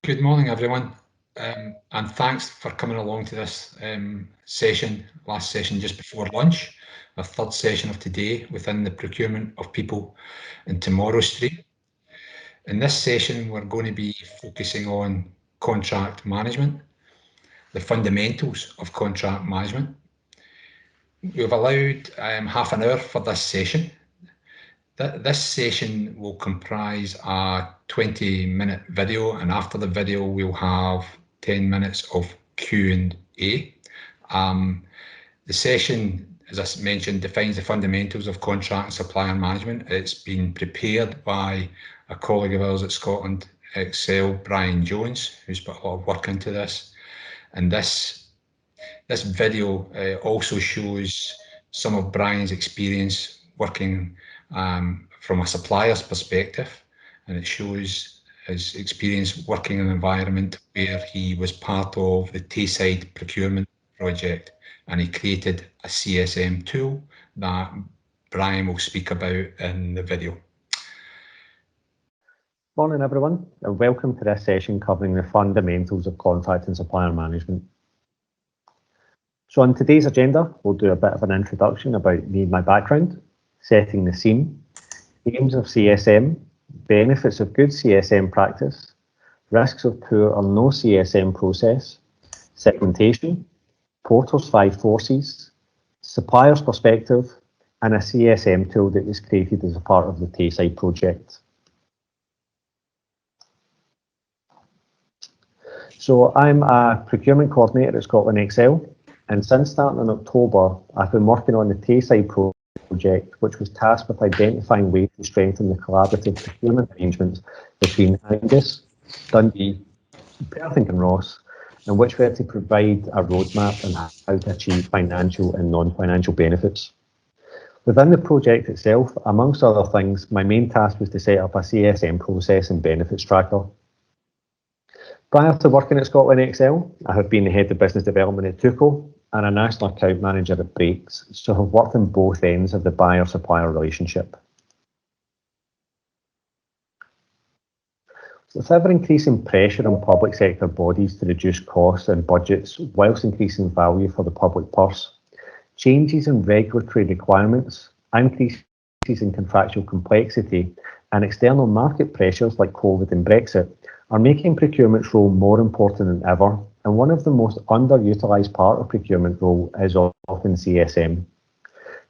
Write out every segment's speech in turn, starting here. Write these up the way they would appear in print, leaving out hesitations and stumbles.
Good morning, everyone, and thanks for coming along to this last session just before lunch, our third session of today within the procurement of people in tomorrow's stream. In this session, we're going to be focusing on contract management, the fundamentals of contract management. We've allowed half an hour for this session. This session will comprise a 20-minute video, and after the video we'll have 10 minutes of Q&A. The session, as I mentioned, defines the fundamentals of contract and supplier management. It's been prepared by a colleague of ours at Scotland Excel, Brian Jones, who's put a lot of work into this. And this video also shows some of Brian's experience working from a supplier's perspective, and it shows his experience working in an environment where he was part of the Tayside procurement project, and he created a CSM tool that Brian will speak about in the video. Morning everyone, and welcome to this session covering the fundamentals of contract and supplier management. So on today's agenda, we'll do a bit of an introduction about me and my background, setting the scene, aims of CSM, benefits of good CSM practice, risks of poor or no CSM process, segmentation, Porter's 5 forces, supplier's perspective, and a CSM tool that was created as a part of the Tayside project. So I'm a procurement coordinator at Scotland Excel, and since starting in October, I've been working on the Tayside project, which was tasked with identifying ways to strengthen the collaborative procurement arrangements between Angus, Dundee, Perth and Ross, and which were to provide a roadmap on how to achieve financial and non-financial benefits. Within the project itself, amongst other things, my main task was to set up a CSM process and benefits tracker. Prior to working at Scotland Excel, I have been the head of business development at Tuco and a national account manager at Brakes, so have worked on both ends of the buyer-supplier relationship. With ever-increasing pressure on public sector bodies to reduce costs and budgets whilst increasing value for the public purse, changes in regulatory requirements, increases in contractual complexity, and external market pressures like COVID and Brexit are making procurement's role more important than ever, and one of the most underutilised part of procurement role is often CSM.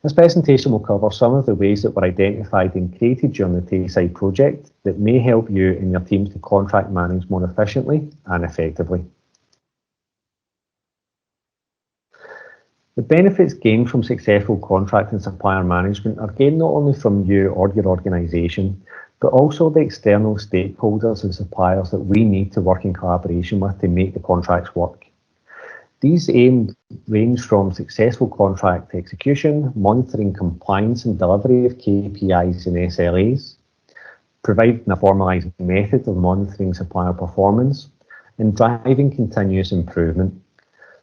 This presentation will cover some of the ways that were identified and created during the Tayside project that may help you and your teams to contract manage more efficiently and effectively. The benefits gained from successful contract and supplier management are gained not only from you or your organisation, but also the external stakeholders and suppliers that we need to work in collaboration with to make the contracts work. These aims range from successful contract execution, monitoring compliance and delivery of KPIs and SLAs, providing a formalised method of monitoring supplier performance, and driving continuous improvement.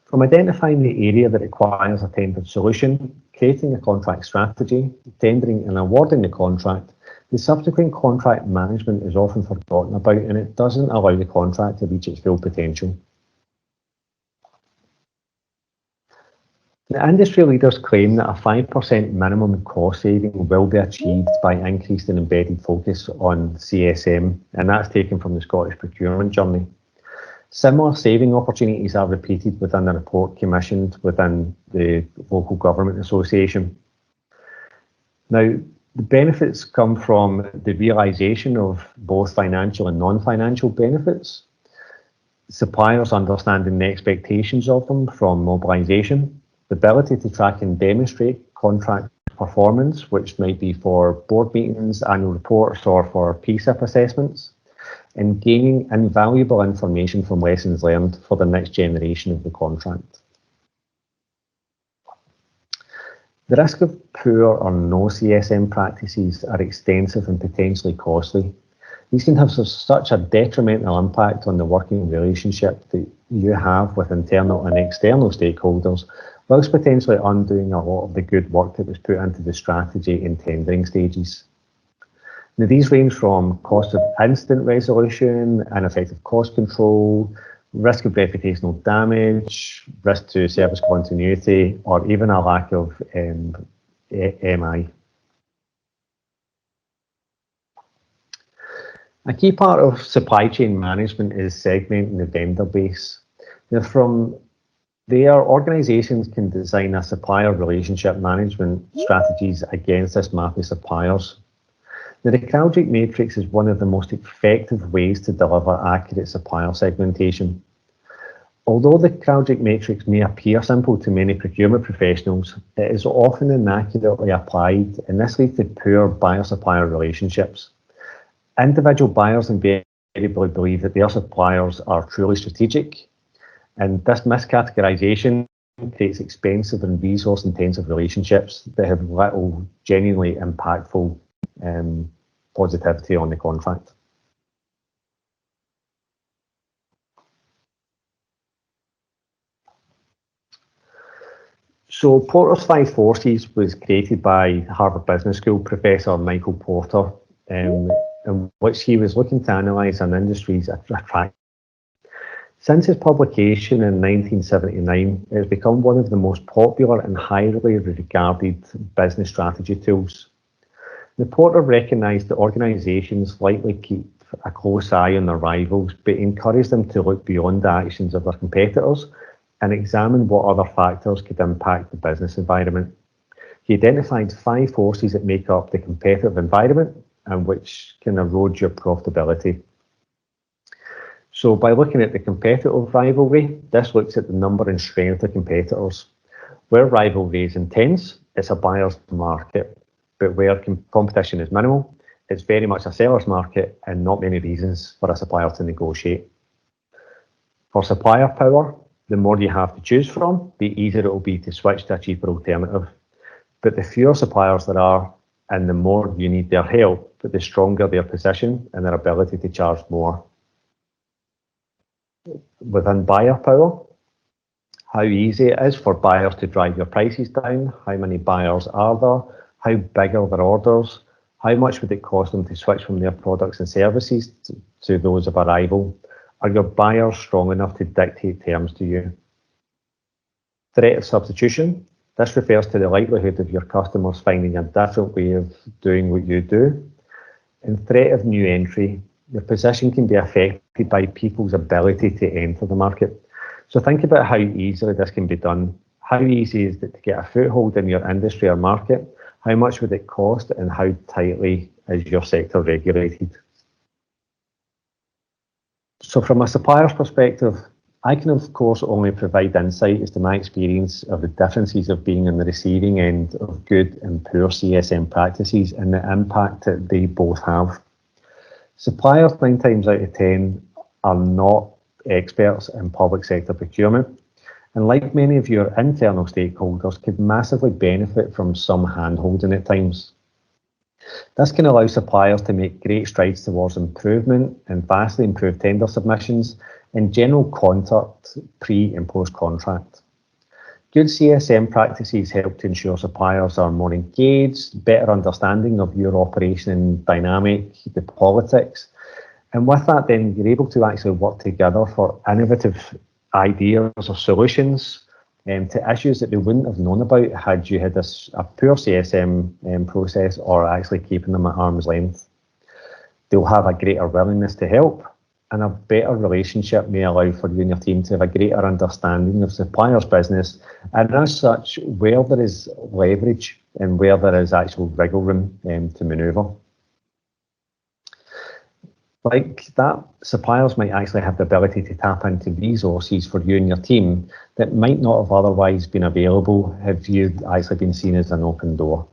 From identifying the area that requires a tendered solution, creating a contract strategy, tendering and awarding the contract, the subsequent contract management is often forgotten about, and it doesn't allow the contract to reach its full potential. The industry leaders claim that a 5% minimum cost saving will be achieved by increased and embedded focus on CSM, and that's taken from the Scottish procurement journey. Similar saving opportunities are repeated within the report commissioned within the Local Government Association. Now, the benefits come from the realisation of both financial and non-financial benefits, suppliers understanding the expectations of them from mobilisation, the ability to track and demonstrate contract performance, which might be for board meetings, annual reports, or for PSIP assessments, and gaining invaluable information from lessons learned for the next generation of the contract. The risk of poor or no CSM practices are extensive and potentially costly. These can have such a detrimental impact on the working relationship that you have with internal and external stakeholders, whilst potentially undoing a lot of the good work that was put into the strategy and tendering stages. Now, these range from cost of incident resolution, ineffective cost control, risk of reputational damage, risk to service continuity, or even a lack of MI. A key part of supply chain management is segmenting the vendor base. Now, from there, organizations can design a supplier relationship management strategies against this map of suppliers. Now, the Kraljic matrix is one of the most effective ways to deliver accurate supplier segmentation. Although the Kraljic matrix may appear simple to many procurement professionals, it is often inaccurately applied, and this leads to poor buyer-supplier relationships. Individual buyers invariably believe that their suppliers are truly strategic, and this miscategorization creates expensive and resource-intensive relationships that have little genuinely impactful positivity on the contract. So Porter's 5 Forces was created by Harvard Business School professor Michael Porter, in which he was looking to analyse an industry's attraction. Since its publication in 1979, it has become one of the most popular and highly regarded business strategy tools. The Porter recognised that organisations likely keep a close eye on their rivals, but encouraged them to look beyond the actions of their competitors and examine what other factors could impact the business environment. He identified 5 forces that make up the competitive environment and which can erode your profitability. So by looking at the competitive rivalry, this looks at the number and strength of competitors. Where rivalry is intense, it's a buyer's market, but where competition is minimal, it's very much a seller's market and not many reasons for a supplier to negotiate. For supplier power, the more you have to choose from, the easier it will be to switch to a cheaper alternative. But the fewer suppliers there are, and the more you need their help, the stronger their position and their ability to charge more. Within buyer power, how easy it is for buyers to drive your prices down, how many buyers are there, how big are their orders, how much would it cost them to switch from their products and services to those of a rival? Are your buyers strong enough to dictate terms to you? Threat of substitution. This refers to the likelihood of your customers finding a different way of doing what you do. And threat of new entry. Your position can be affected by people's ability to enter the market. So think about how easily this can be done. How easy is it to get a foothold in your industry or market? How much would it cost, and how tightly is your sector regulated? So from a supplier's perspective, I can of course only provide insight as to my experience of the differences of being on the receiving end of good and poor CSM practices and the impact that they both have. Suppliers 9 times out of 10 are not experts in public sector procurement, and like many of your internal stakeholders, could massively benefit from some hand-holding at times. This can allow suppliers to make great strides towards improvement and vastly improve tender submissions and general conduct pre and post contract. Good CSM practices help to ensure suppliers are more engaged, better understanding of your operation dynamic, the politics, and with that then you're able to actually work together for innovative ideas or solutions to issues that they wouldn't have known about had you had a poor CSM process or actually keeping them at arm's length. They'll have a greater willingness to help, and a better relationship may allow for you and your team to have a greater understanding of suppliers' business, and as such, where there is leverage and where there is actual wiggle room to manoeuvre. Like that, suppliers might actually have the ability to tap into resources for you and your team that might not have otherwise been available had you actually been seen as an open door.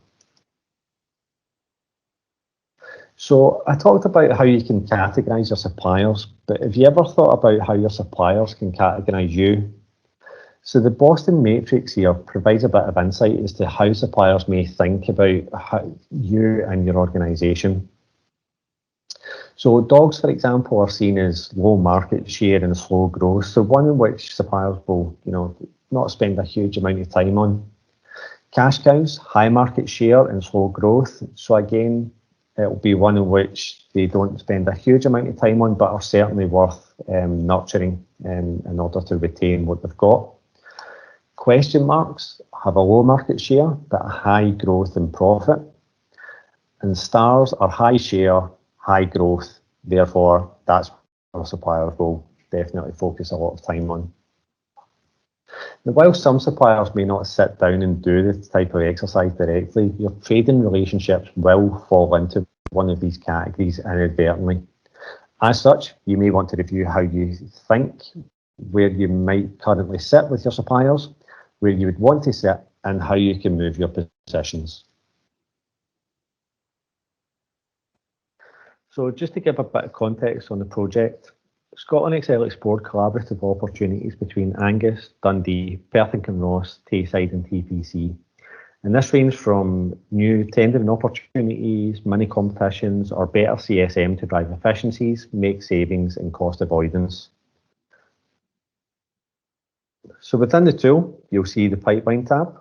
So I talked about how you can categorise your suppliers, but have you ever thought about how your suppliers can categorise you? So the Boston Matrix here provides a bit of insight as to how suppliers may think about you and your organisation. So dogs, for example, are seen as low market share and slow growth. So one in which suppliers will, not spend a huge amount of time on. Cash cows, high market share and slow growth. So again, it'll be one in which they don't spend a huge amount of time on, but are certainly worth nurturing in order to retain what they've got. Question marks have a low market share, but a high growth and profit. And stars are high share, high growth. Therefore, that's what suppliers will definitely focus a lot of time on. Now, while some suppliers may not sit down and do this type of exercise directly, your trading relationships will fall into one of these categories inadvertently. As such, you may want to review how you think, where you might currently sit with your suppliers, where you would want to sit, and how you can move your positions. So just to give a bit of context on the project, Scotland Excel explored collaborative opportunities between Angus, Dundee, Perth and Kinross, Tayside and TPC. And this ranged from new tendering opportunities, mini competitions, or better CSM to drive efficiencies, make savings and cost avoidance. So within the tool, you'll see the pipeline tab.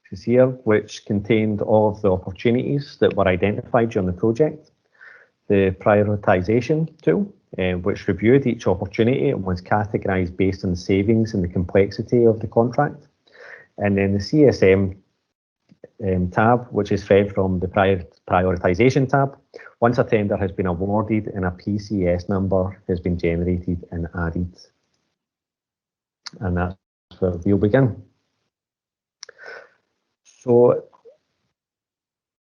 Which is here, which contained all of the opportunities that were identified during the project. The prioritization tool, which reviewed each opportunity and was categorized based on the savings and the complexity of the contract. And then the CSM tab, which is fed from the prioritization tab. Once a tender has been awarded and a PCS number has been generated and added. And that's where we'll begin. So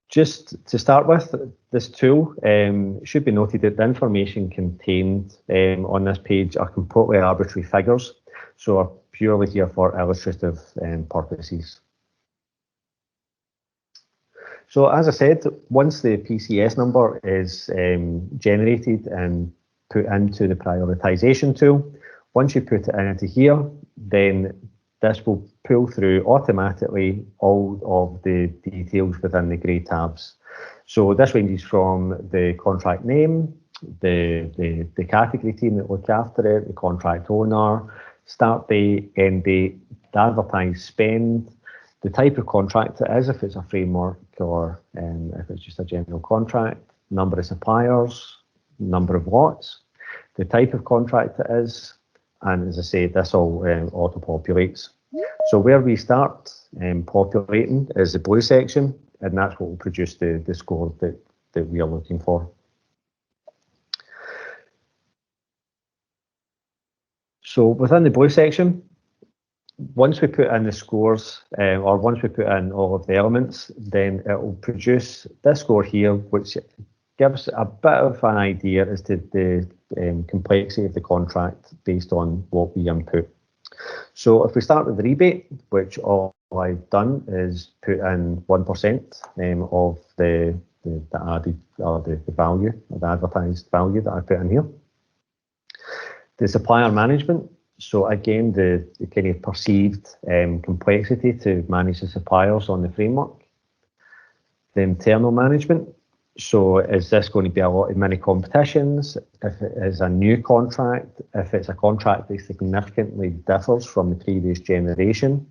just to start with, this tool, it should be noted that the information contained on this page are completely arbitrary figures, so are purely here for illustrative purposes. So as I said, once the PCS number is generated and put into the prioritization tool, once you put it into here, then this will pull through automatically all of the details within the grey tabs. So this ranges from the contract name, the category team that look after it, the contract owner, start date, end date, the advertised spend, the type of contract it is, if it's a framework or if it's just a general contract, number of suppliers, number of lots, the type of contract it is, and as I say, this all auto-populates. So where we start populating is the blue section, and that's what will produce the score that we are looking for. So within the blue section, once we put in the scores, or once we put in all of the elements, then it will produce this score here, which gives a bit of an idea as to the complexity of the contract based on what we input. So if we start with the rebate, which all I've done is put in 1% of the added or the value, or the advertised value that I put in here. The supplier management, so again, the kind of perceived complexity to manage the suppliers on the framework. The internal management, so is this going to be a lot of mini competitions? If it is a new contract, if it's a contract that significantly differs from the previous generation,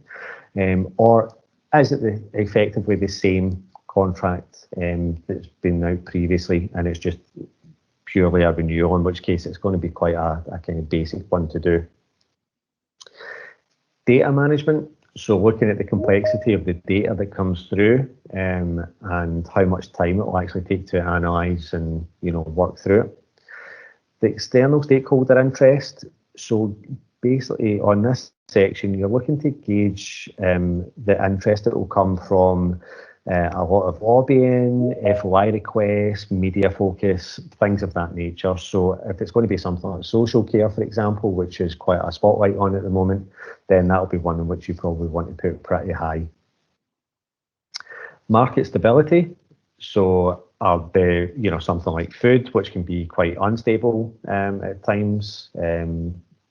or is it effectively the same contract that's been out previously and it's just purely a renewal, in which case it's going to be quite a kind of basic one to do. Data management, so looking at the complexity of the data that comes through and how much time it will actually take to analyse and work through it. The external stakeholder interest, so basically on this section you're looking to gauge the interest that will come from a lot of lobbying, FOI requests, media focus, things of that nature. So if it's going to be something like social care, for example, which is quite a spotlight on at the moment, then that'll be one in which you probably want to put pretty high. Market stability, so something like food, which can be quite unstable at times.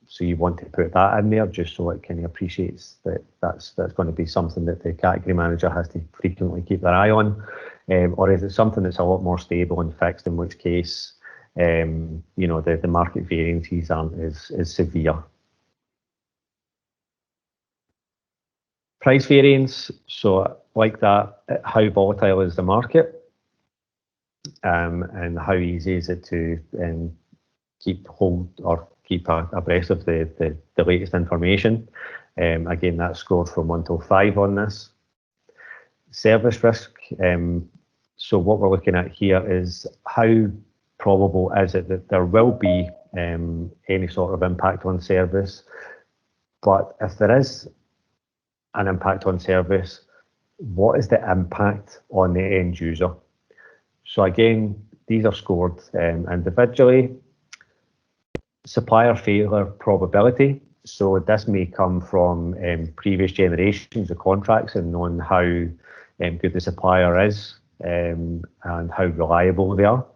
So you want to put that in there just so it kind of appreciates that that's going to be something that the category manager has to frequently keep their eye on. Or is it something that's a lot more stable and fixed, in which case, the market variances aren't as severe. Price variance, so like that, how volatile is the market, and how easy is it to keep abreast of the latest information. Again, that's scored from 1 to 5 on this. Service risk. So what we're looking at here is how probable is it that there will be any sort of impact on service. But if there is an impact on service, what is the impact on the end user? So again, these are scored individually. Supplier failure probability. So this may come from previous generations of contracts and knowing how good the supplier is and how reliable they are.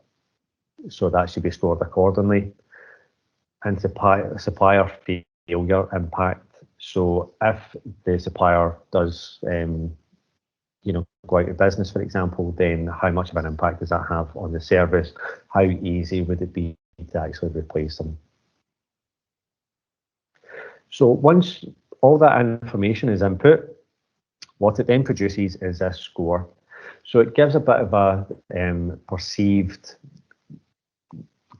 So that should be scored accordingly. And supplier failure impact. So if the supplier does go out of business, for example, then how much of an impact does that have on the service? How easy would it be to actually replace them? So once all that information is input, what it then produces is a score. So it gives a bit of a perceived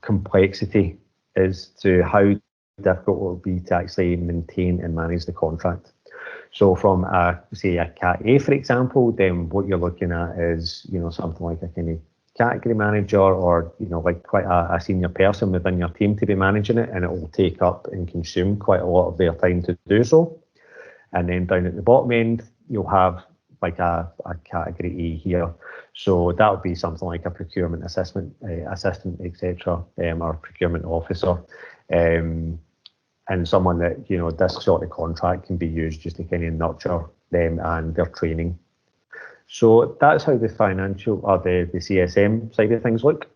complexity as to how difficult it will be to actually maintain and manage the contract. So from say a Cat A, for example, then what you're looking at is something like a kind of category manager, or like quite a senior person within your team to be managing it, and it will take up and consume quite a lot of their time to do so. And then down at the bottom end, you'll have like a category E here. So that would be something like a procurement assistant, etc., or procurement officer, and someone that this sort of contract can be used just to kind of nurture them and their training. So that's how the financial or the CSM side of things look.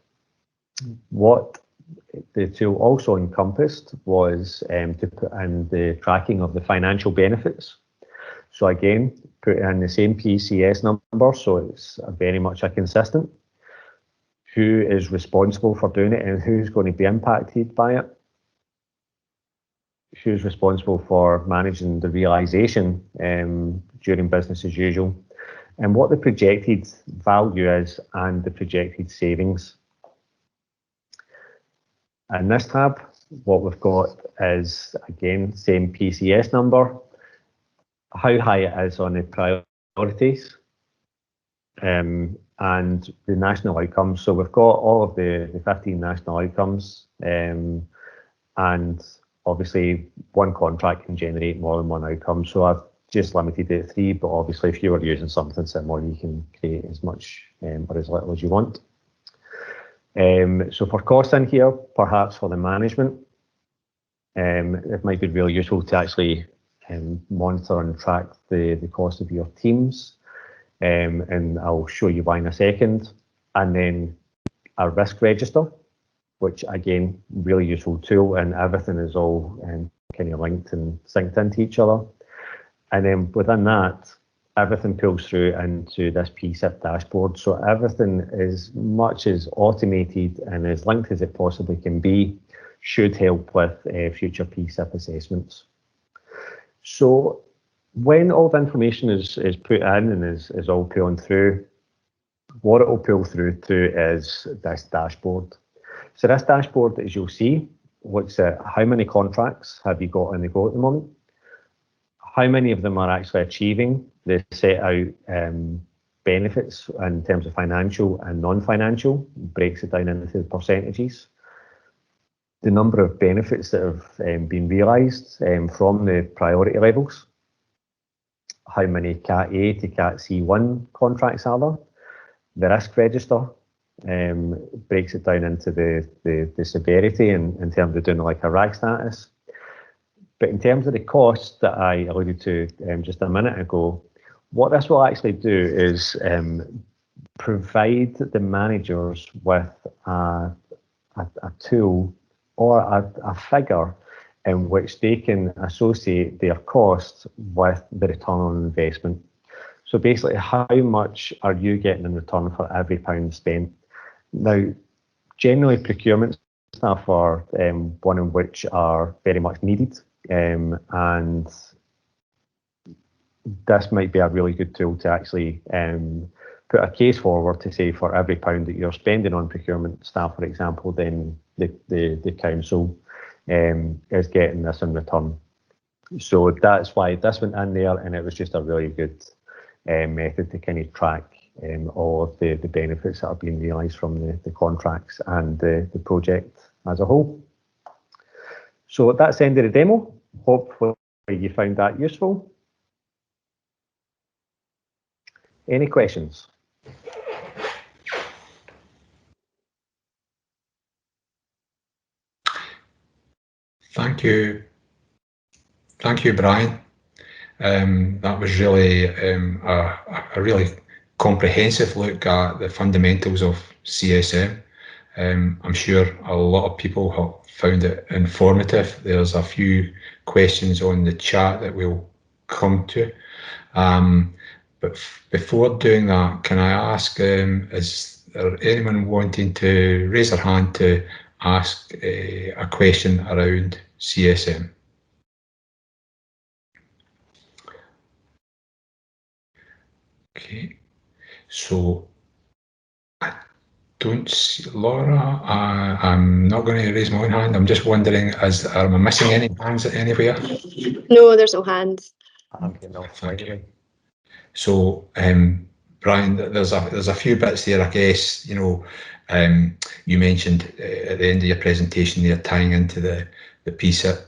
What the tool also encompassed was to put in the tracking of the financial benefits. So again, put in the same PCS number, so it's very much a consistent. Who is responsible for doing it and who's going to be impacted by it? Who's responsible for managing the realisation during business as usual? And what the projected value is and the projected savings. In this tab, what we've got is, again, same PCS number, how high it is on the priorities, and the national outcomes. So we've got all of the 15 national outcomes, and obviously one contract can generate more than one outcome. So I've just limited it to 3, but obviously if you were using something similar, you can create as much or as little as you want. So for costs in here, perhaps for the management, it might be really useful to actually monitor and track the cost of your teams, and I'll show you why in a second. And then a risk register, which again, really useful tool, and everything is all kind of linked and synced into each other. And then within that, everything pulls through into this PSIP dashboard. So everything is much as automated and as linked as it possibly can be, should help with future PSIP assessments. So when all the information is put in and is all pulling through, what it will pull through to is this dashboard. So this dashboard, as you'll see, looks at how many contracts have you got on the go at the moment, how many of them are actually achieving the set out benefits in terms of financial and non-financial, breaks it down into the percentages, the number of benefits that have been realised from the priority levels, how many Cat A to Cat C1 contracts are there, the risk register, breaks it down into the severity in terms of doing like a RAG status. But in terms of the costs that I alluded to just a minute ago, what this will actually do is provide the managers with a tool or a figure in which they can associate their costs with the return on investment. So basically, how much are you getting in return for every pound spent? Now, generally procurement staff are one in which are very much needed, and this might be a really good tool to actually put a case forward to say for every £1 that you're spending on procurement staff, for example, then the council is getting this in return. So that's why this went in there, and it was just a really good method to kind of track all of the benefits that are being realised from the contracts and the project as a whole. So that's the end of the demo. Hopefully you found that useful. Any questions? Thank you. Thank you, Brian. That was really a really comprehensive look at the fundamentals of CSM. I'm sure a lot of people have found it informative. There's a few questions on the chat that we'll come to. But before doing that, can I ask, is there anyone wanting to raise their hand to ask a question around CSM? Okay, so I don't see Laura. I'm not going to raise my own hand. I'm just wondering, am I missing any hands anywhere? No, there's no hands. I'm getting off. Thank you. So, Brian, there's a few bits there. I guess you mentioned at the end of your presentation there, tying into the PSIP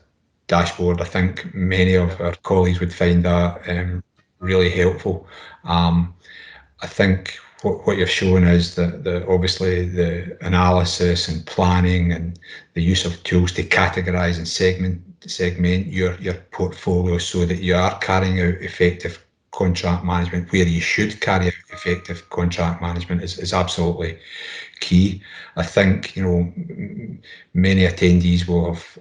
dashboard. I think many of our colleagues would find that really helpful. I think what you've shown is that obviously the analysis and planning and the use of tools to categorise and segment your portfolio so that you are carrying out effective contract management where you should carry out effective contract management is absolutely key. I think many attendees will have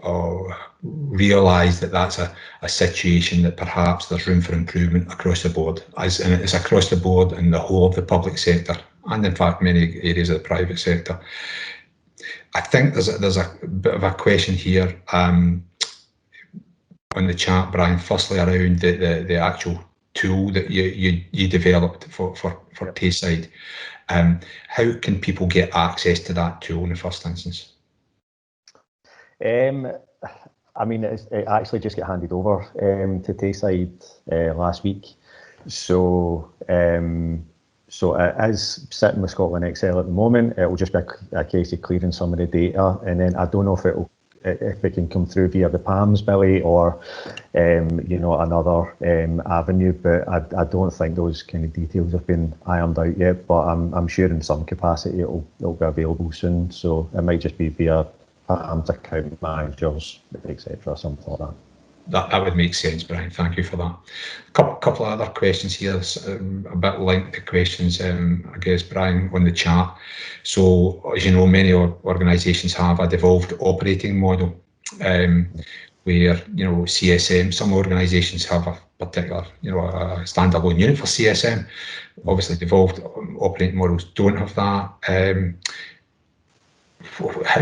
realised that that's a situation that perhaps there's room for improvement across the board, and it's across the board in the whole of the public sector and in fact many areas of the private sector. I think there's a bit of a question here on the chat, Brian, firstly around the actual tool that you developed for Tayside. How can people get access to that tool in the first instance? I mean, it actually just got handed over to Tayside last week. So it is sitting with Scotland Excel at the moment. It will just be a case of clearing some of the data, and then I don't know if it can come through via the PAMS, Billy, or another avenue, but I don't think those kind of details have been ironed out yet. But I'm sure in some capacity it'll be available soon. So it might just be via PAMS account managers, etc., something like that. That would make sense, Brian. Thank you for that. Couple of other questions here, a bit linked to questions, I guess, Brian, on the chat. So, as you know, many organisations have a devolved operating model where, CSM, some organisations have a particular, a standalone unit for CSM. Obviously, devolved operating models don't have that. How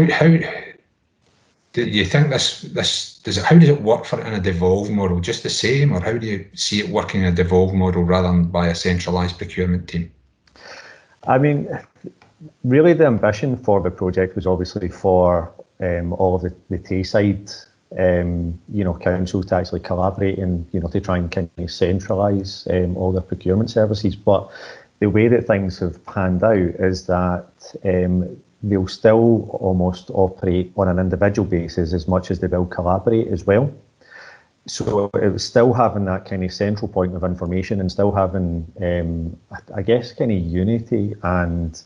do you think how does it work in a devolved model? Just the same, or how do you see it working in a devolved model rather than by a centralised procurement team? I mean, really the ambition for the project was obviously for all of the Tayside councils to actually collaborate and to try and kind of centralise all the procurement services. But the way that things have panned out is that they'll still almost operate on an individual basis as much as they will collaborate as well. So it was still having that kind of central point of information and still having, I guess, kind of unity and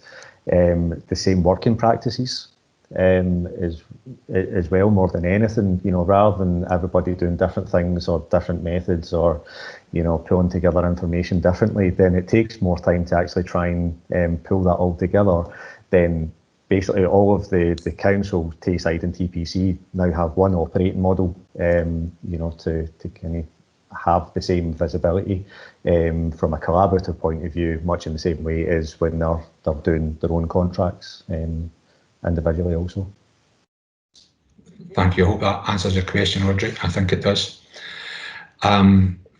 the same working practices as well, more than anything, rather than everybody doing different things or different methods or, pulling together information differently, then it takes more time to actually try and pull that all together. Then basically all of the council, Tayside and TPC, now have one operating model, to kind of have the same visibility from a collaborative point of view, much in the same way as when they're doing their own contracts individually also. Thank you. I hope that answers your question, Roderick. I think it does.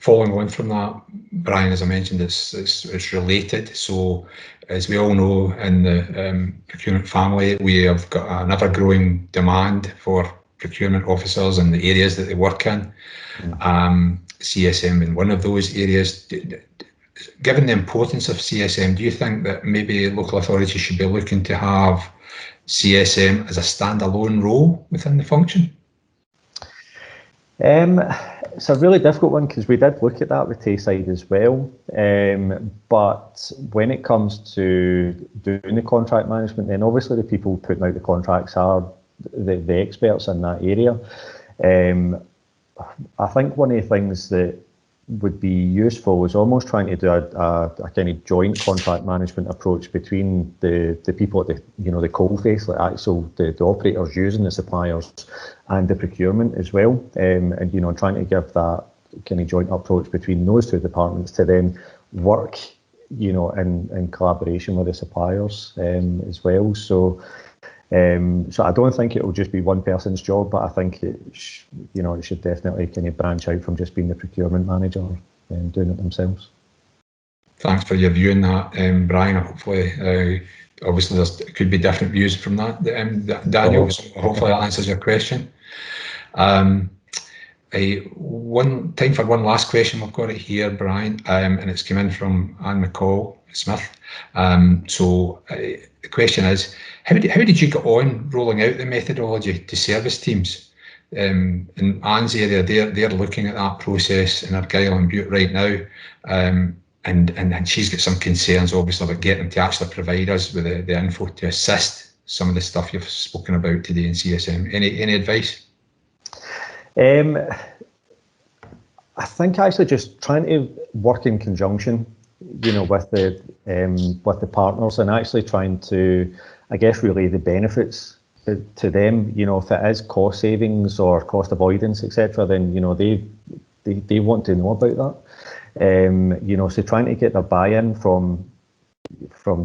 following on from that, Brian, as I mentioned, it's related. So, as we all know, in the procurement family, we have got an ever-growing demand for procurement officers in the areas that they work in. CSM in one of those areas. Given the importance of CSM, do you think that maybe local authorities should be looking to have CSM as a standalone role within the function? It's a really difficult one because we did look at that with Tayside as well. But when it comes to doing the contract management, then obviously the people putting out the contracts are the experts in that area. I think one of the things that would be useful is almost trying to do a kind of joint contract management approach between the people at the coalface, like actual the operators using the suppliers, and the procurement as well, and trying to give that kind of joint approach between those two departments to then work in collaboration with the suppliers as well. So I don't think it will just be one person's job, but I think it should definitely kind of branch out from just being the procurement manager and doing it themselves. Thanks for your view on that, Brian. Hopefully, obviously there could be different views from that, Daniel. So hopefully that answers your question. One time for one last question. We've got it here, Brian, and it's come in from Anne McCall Smith. So the question is, how did you get on rolling out the methodology to service teams? In Anne's area, they're looking at that process in Argyll and Bute right now, and she's got some concerns, obviously, about getting them to actually provide us with the info to assist some of the stuff you've spoken about today in CSM. Any advice? I think actually just trying to work in conjunction, with the partners, and actually trying to, I guess, relay the benefits to them. If it is cost savings or cost avoidance, etc., then they want to know about that. So trying to get their buy-in from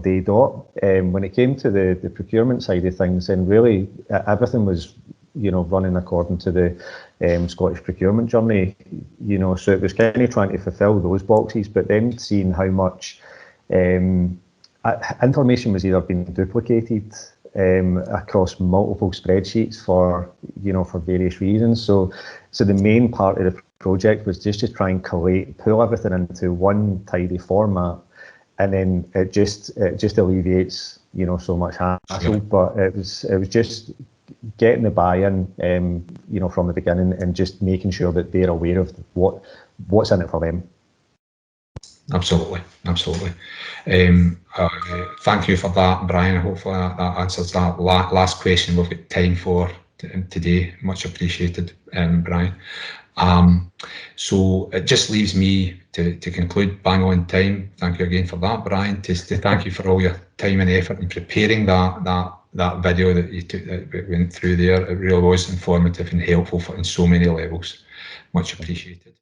day dot. When it came to the procurement side of things, then really everything was running according to the Scottish procurement journey. So it was kind of trying to fulfil those boxes, but then seeing how much information was either being duplicated across multiple spreadsheets for various reasons. So the main part of the project was just to try and pull everything into one tidy format, and then it just alleviates so much hassle. But it was just getting the buy-in from the beginning, and just making sure that they're aware of what's in it for them. Absolutely. Thank you for that, Brian. Hopefully that answers that last question we've got time for today. Much appreciated, Brian. So it just leaves me to conclude bang on time. Thank you again for that, Brian. To thank you for all your time and effort in preparing that video that you took, that went through there. It really was informative and helpful in so many levels. Much appreciated.